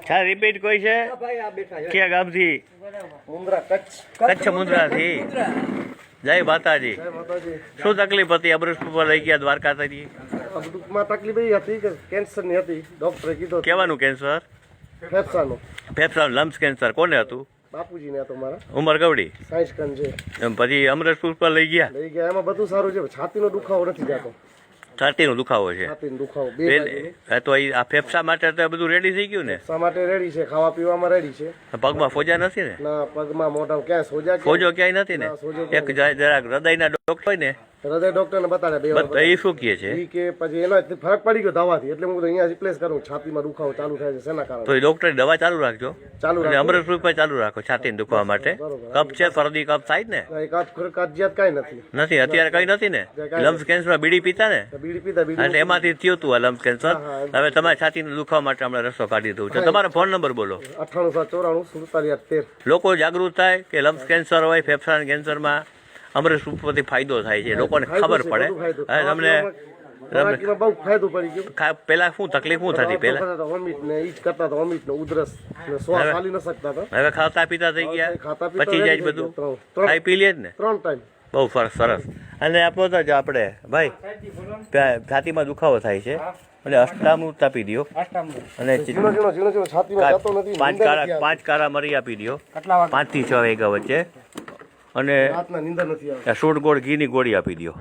છા રિપીટ કોઈ છે ક્યાં ગામથી? કચ્છ મુંદ્રાથી. જય માતાજી. શું તકલીફ હતી? અમરેશ ઉપર લઈ ગયા દ્વારકા તરી? ટૂંકમાં તકલીફ એ હતી કે કેન્સરની હતી. ડોક્ટરે કીધું કેવાનું કેન્સર? ફેફસાનું. ફેફસાનું લમ્સ કેન્સર. કોને હતું? બાપુજીને હતો મારા. ઉમર ગવડી. સાયન્સ કન છે. પછી અમરેશ ઉપર લઈ ગયા? લઈ ગયા. એમાં બધું સારું છે. છાતીનો દુખાવો નથી જતો. છાતીનો દુખાવો છે? છાતીનો દુખાવો બે બાજુ. તો આ ફેફસા માટે તો બધું રેડી થઈ ગયું ને? ફેફસા માટે રેડી છે. ખાવા પીવામાં રેડી છે. પગમાં ફોજા નથી ને? ના, પગમાં મોઢામાં ક્યાંય સોજા ફોજો ક્યાંય નથી ને? એક જરાક હૃદયના ડોક્ટર હોય ને હૃદય ડોક્ટરને બતાડ્યા બે એ શું કહે છે? ઈ કે પછી એનો ફરક પડી ગયો દવાથી. એટલે હું અહીંયા રિપ્લેસ કરું. છાતીમાં દુખાવો ચાલુ થાય છે. શેના કારણે? તો એ ડોક્ટરની દવા ચાલુ રાખજો. ચાલુ અને અમરેશ ઉપર ચાલુ રાખો છાતીને દુખવા માટે. કફ છે? શરદી કફ થાય ને? કબજિયાત કાંઈ નથી. નથી અત્યારે કઈ નથી ને? લમ્સ કેન્સર બીડી પીતા ને? બીડી પીતા એટલે એમાંથી થયું હતું આ લમ્સ કેન્સર. હવે તમારે છાતીને દુખવા માટે હમણાં રસ્તો કાઢી દઉં છે. તમારો ફોન નંબર બોલો. 98 લોકો જાગૃત થાય કે લમ્સ કેન્સર હોય ફેફસાના કેન્સરમાં અમરેશ ઉપરથી ફાયદો થાય છે. લોકોને ખબર પડે. તમને બહુ ફાયદો પડી ગયો. પેલા શું તકલીફ શું થતી? પેલા વોમિટ ને ઈ જ કરતા હતા. વોમિટ ને ઉધરસ ને શ્વાસ ચાલી ન શકતા હતા. હવે ખાતા પીતા થઈ ગયા? પછી જાય બધું ખાઈ પી લે જ ને? 3 ટાઈમ. બહુ સરસ. અને આપણો તો જો આપણે ભાઈ છાતીમાં દુખાવો થાય છે એટલે અષ્ટામૃત આપી દો. અને પાંચ કાળા મરી આપી દો 5 થી 6 વાગ્યા વચ્ચે. અને 16 ગોળ ઘીની ગોળી આપી દો.